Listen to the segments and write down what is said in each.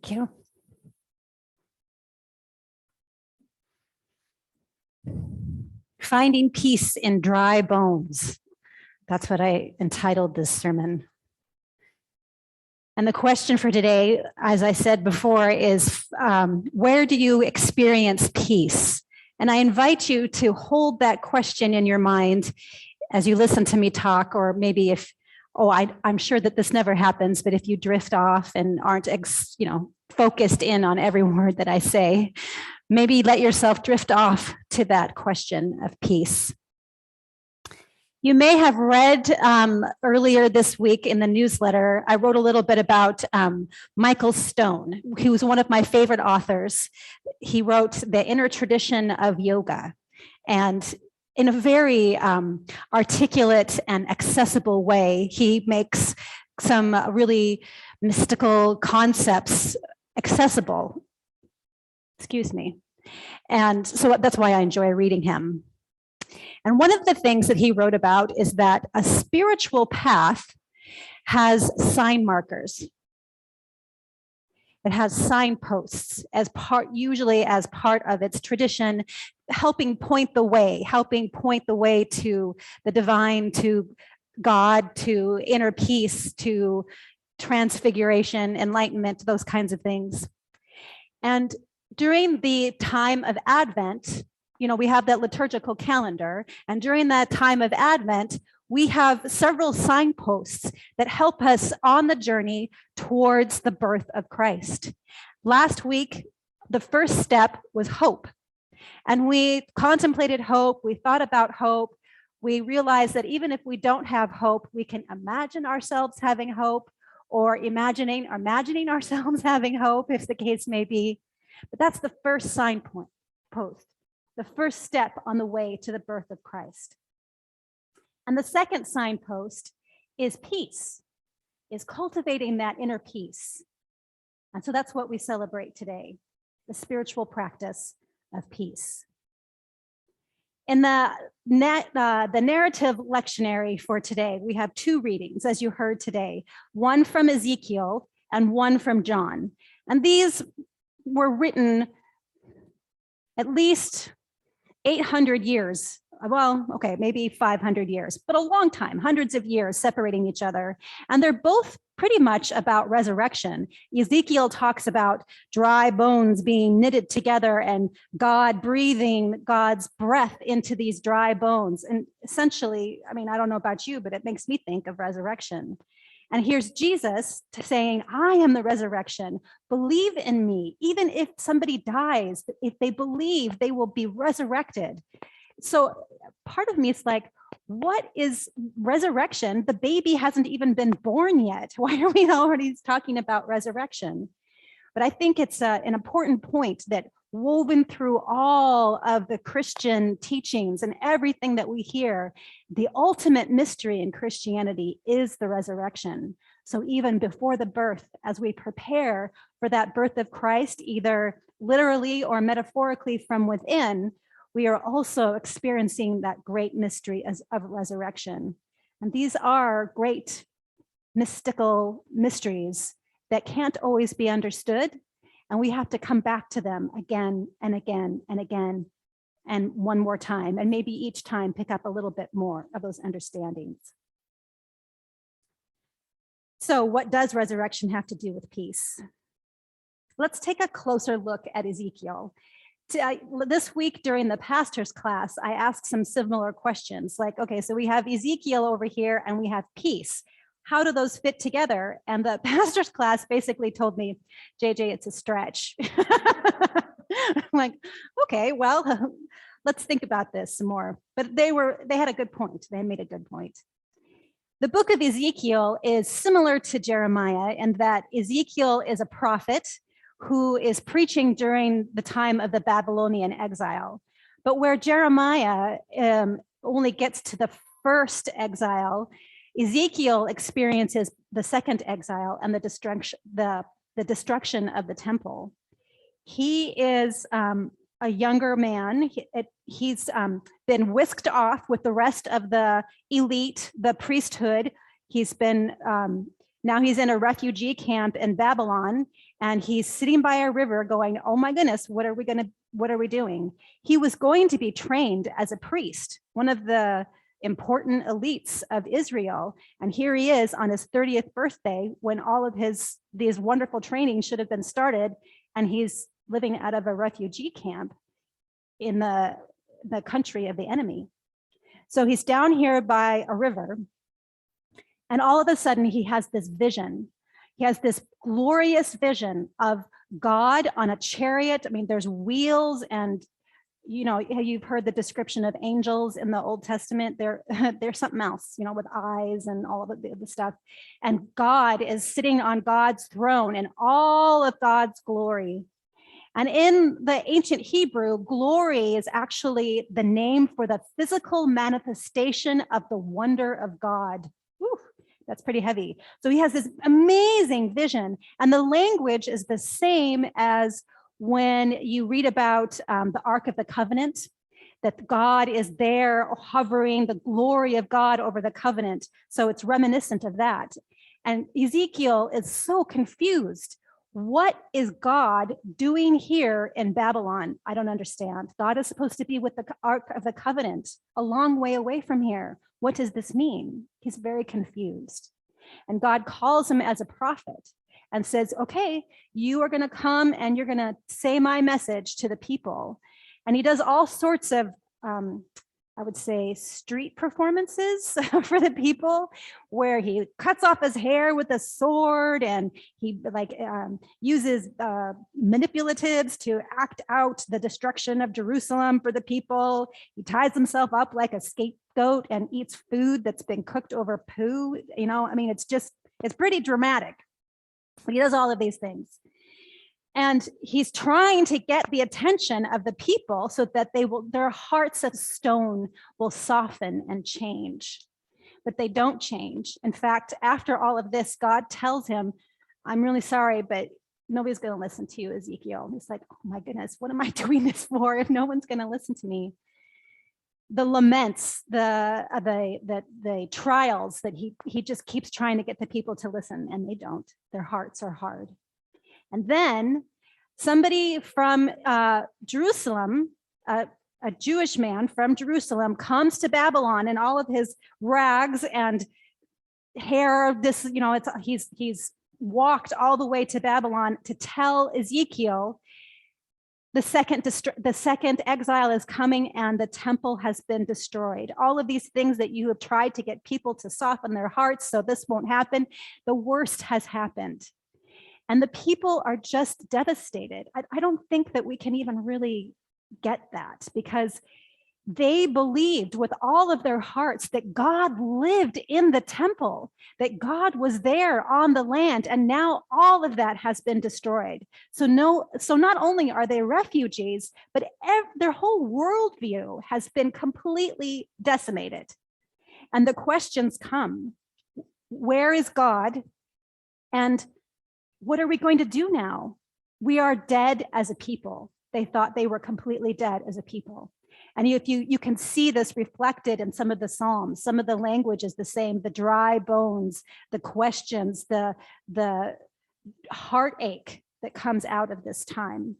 Thank you. Finding peace in dry bones. That's what I entitled this sermon. And the question for today, as I said before, is where do you experience peace? And I invite you to hold that question in your mind as you listen to me talk, or maybe if, I'm sure that this never happens, but if you drift off and aren't, focused in on every word that I say, maybe let yourself drift off to that question of peace. You may have read earlier this week in the newsletter, I wrote a little bit about Michael Stone, who was one of my favorite authors. He wrote The Inner Tradition of Yoga. And in a very articulate and accessible way, he makes some really mystical concepts accessible. Excuse me. And so that's why I enjoy reading him. And one of the things that he wrote about is that a spiritual path has sign markers. It has signposts usually as part of its tradition, helping point the way to the divine, to God, to inner peace, to transfiguration, enlightenment, those kinds of things. And during the time of Advent, we have that liturgical calendar, and during that time of Advent, we have several signposts that help us on the journey towards the birth of Christ. Last week, the first step was hope. And we contemplated hope, we thought about hope, we realized that even if we don't have hope, we can imagine ourselves having hope, or imagining ourselves having hope, if the case may be. But that's the first signpost. The first step on the way to the birth of Christ. And the second signpost is peace, is cultivating that inner peace. And so that's what we celebrate today, the spiritual practice of peace. In the narrative lectionary for today, we have two readings, as you heard today, one from Ezekiel and one from John. And these were written at least 800 years, maybe 500 years, but a long time, hundreds of years separating each other. And they're both pretty much about resurrection. Ezekiel talks about dry bones being knitted together and God breathing God's breath into these dry bones. And essentially, I don't know about you, but it makes me think of resurrection. And here's Jesus saying, I am the resurrection. Believe in me. Even if somebody dies, if they believe, they will be resurrected. So part of me is like, what is resurrection? The baby hasn't even been born yet. Why are we already talking about resurrection? But I think it's an important point that woven through all of the Christian teachings and everything that we hear, the ultimate mystery in Christianity is the resurrection. So even before the birth, as we prepare for that birth of Christ, either literally or metaphorically from within, we are also experiencing that great mystery of resurrection. And these are great mystical mysteries that can't always be understood. And we have to come back to them again and again and again, and one more time, and maybe each time pick up a little bit more of those understandings. So what does resurrection have to do with peace? Let's take a closer look at Ezekiel. This week during the pastor's class, I asked some similar questions like, okay, so we have Ezekiel over here and we have peace. How do those fit together? And the pastor's class basically told me, JJ, it's a stretch. I'm like, okay, well, let's think about this some more. But they had a good point. They made a good point. The book of Ezekiel is similar to Jeremiah in that Ezekiel is a prophet who is preaching during the time of the Babylonian exile. But where Jeremiah only gets to the first exile, Ezekiel experiences the second exile and the destruction of the temple. He is a younger man. He's been whisked off with the rest of the elite, the priesthood. He's been Now he's in a refugee camp in Babylon, and he's sitting by a river going, oh my goodness, what are we doing? He was going to be trained as a priest, one of the important elites of Israel. And here he is on his 30th birthday when all of these wonderful trainings should have been started. And he's living out of a refugee camp in the country of the enemy. So he's down here by a river, and all of a sudden he has this vision. He has this glorious vision of God on a chariot. I mean, there's wheels, and you know, you've heard the description of angels in the Old Testament. They're something else, you know, with eyes and all of the stuff. And God is sitting on God's throne in all of God's glory. And in the ancient Hebrew, glory is actually the name for the physical manifestation of the wonder of God. Whew, that's pretty heavy. So he has this amazing vision, and the language is the same as when you read about the Ark of the Covenant, that God is there hovering, the glory of God over the covenant. So it's reminiscent of that. And Ezekiel is so confused. What is God doing here in Babylon? I don't understand. God is supposed to be with the Ark of the Covenant, a long way away from here. What does this mean? He's very confused. And God calls him as a prophet and says, okay, you are going to come and you're going to say my message to the people. And he does all sorts of, I would say, street performances for the people, where he cuts off his hair with a sword, and he uses manipulatives to act out the destruction of Jerusalem for the people. He ties himself up like a scapegoat and eats food that's been cooked over poo. You know, I mean, it's pretty dramatic. But he does all of these things. And he's trying to get the attention of the people so that their hearts of stone will soften and change. But they don't change. In fact, after all of this, God tells him, I'm really sorry, but nobody's going to listen to you, Ezekiel. He's like, oh my goodness, what am I doing this for if no one's going to listen to me? The laments, the trials that he just keeps trying to get the people to listen, and they don't. Their hearts are hard. And then somebody from Jerusalem, a Jewish man from Jerusalem, comes to Babylon in all of his rags and hair. This, you know, he's walked all the way to Babylon to tell Ezekiel the second exile is coming and the temple has been destroyed. All of these things that you have tried to get people to soften their hearts so this won't happen, the worst has happened. And the people are just devastated. I don't think that we can even really get that, because they believed with all of their hearts that God lived in the temple, that God was there on the land, and now all of that has been destroyed. So not only are they refugees, but their whole worldview has been completely decimated. And the questions come, where is God? And what are we going to do now? We are dead as a people. They thought they were completely dead as a people. And if you can see this reflected in some of the Psalms, some of the language is the same, the dry bones, the questions, the heartache that comes out of this time.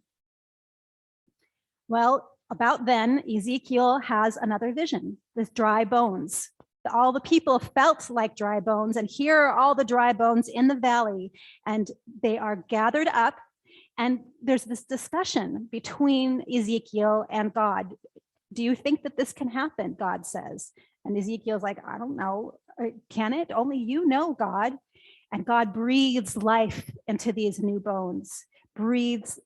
Well, about then, Ezekiel has another vision, this dry bones. All the people felt like dry bones, and here are all the dry bones in the valley, and they are gathered up, and there's this discussion between Ezekiel and God. Do you think that this can happen? God says. And Ezekiel's like, I don't know. Can it? Only you know, God. And God breathes life into these new bones, breathes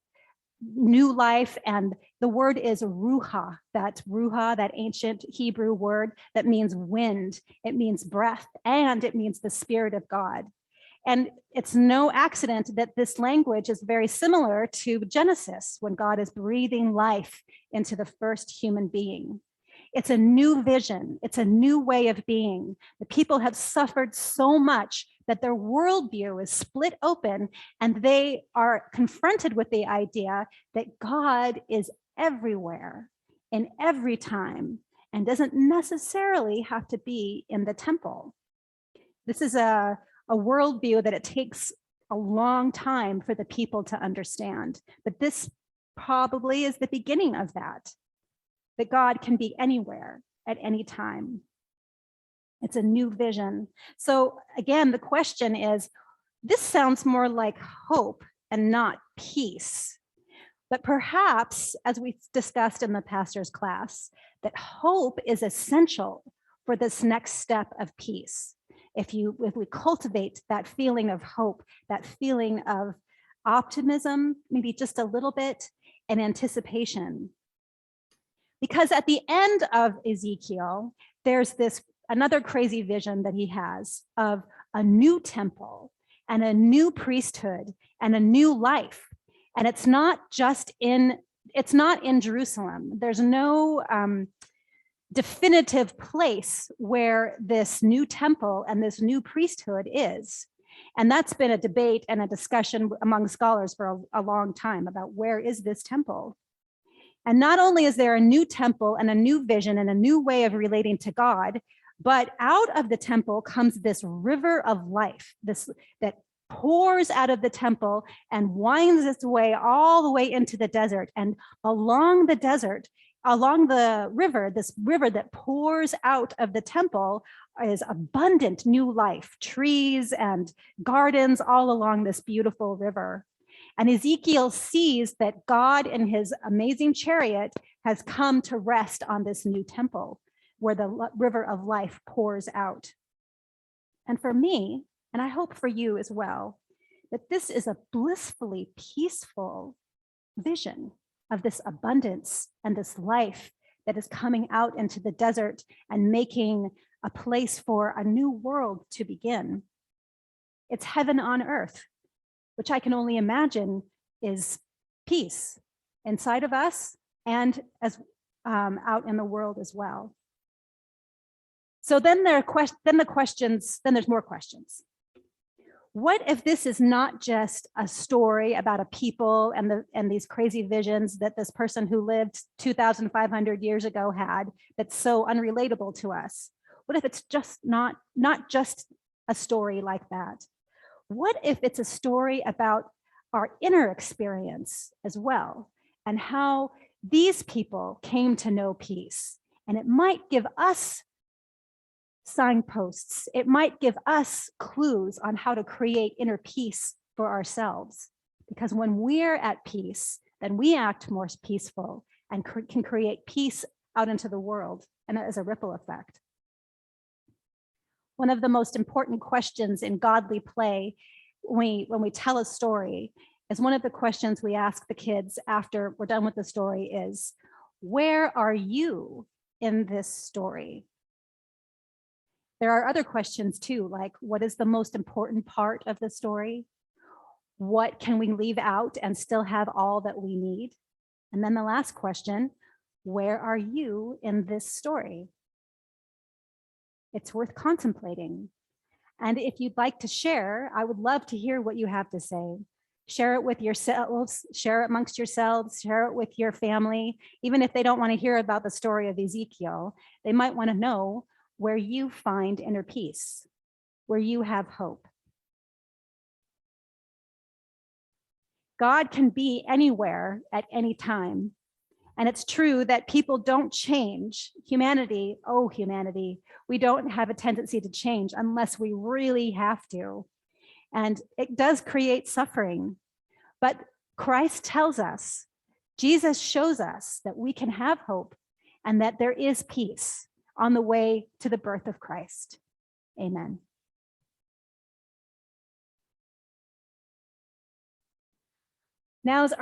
new life. And the word is ruha, that ancient Hebrew word that means wind. It means breath, and it means the Spirit of God. And it's no accident that this language is very similar to Genesis, when God is breathing life into the first human being. It's a new vision. It's a new way of being. The people have suffered so much that their worldview is split open, and they are confronted with the idea that God is everywhere, in every time, and doesn't necessarily have to be in the temple. This is a a worldview that it takes a long time for the people to understand. But this probably is the beginning of that God can be anywhere at any time. It's a new vision. So again, the question is, this sounds more like hope and not peace. But perhaps, as we discussed in the pastor's class, that hope is essential for this next step of peace. If we cultivate that feeling of hope, that feeling of optimism, maybe just a little bit, and anticipation. Because at the end of Ezekiel, there's another crazy vision that he has of a new temple and a new priesthood and a new life. And it's not in Jerusalem. There's no definitive place where this new temple and this new priesthood is. And that's been a debate and a discussion among scholars for a long time about where is this temple. And not only is there a new temple and a new vision and a new way of relating to God, but out of the temple comes this river of life, that pours out of the temple and winds its way all the way into the desert. And along the river, this river that pours out of the temple is abundant new life, trees and gardens all along this beautiful river. And Ezekiel sees that God in his amazing chariot has come to rest on this new temple where the river of life pours out. And for me, and I hope for you as well, that this is a blissfully peaceful vision of this abundance and this life that is coming out into the desert and making a place for a new world to begin. It's heaven on earth, which I can only imagine is peace inside of us and as out in the world as well. So then there's more questions. What if this is not just a story about a people and these crazy visions that this person who lived 2,500 years ago had that's so unrelatable to us? What if it's just not just a story like that? What if it's a story about our inner experience as well and how these people came to know peace? And it might give us signposts. It might give us clues on how to create inner peace for ourselves. Because when we're at peace, then we act more peaceful and can create peace out into the world and as a ripple effect. One of the most important questions in godly play when we tell a story is one of the questions we ask the kids after we're done with the story is, where are you in this story? There are other questions too, like what is the most important part of the story? What can we leave out and still have all that we need? And then the last question, where are you in this story? It's worth contemplating. And if you'd like to share, I would love to hear what you have to say. Share it with yourselves, share it amongst yourselves, share it with your family. Even if they don't want to hear about the story of Ezekiel, they might want to know where you find inner peace, where you have hope. God can be anywhere at any time. And it's true that people don't change. Humanity, we don't have a tendency to change unless we really have to. And it does create suffering. But Christ tells us, Jesus shows us that we can have hope and that there is peace on the way to the birth of Christ. Amen. Now is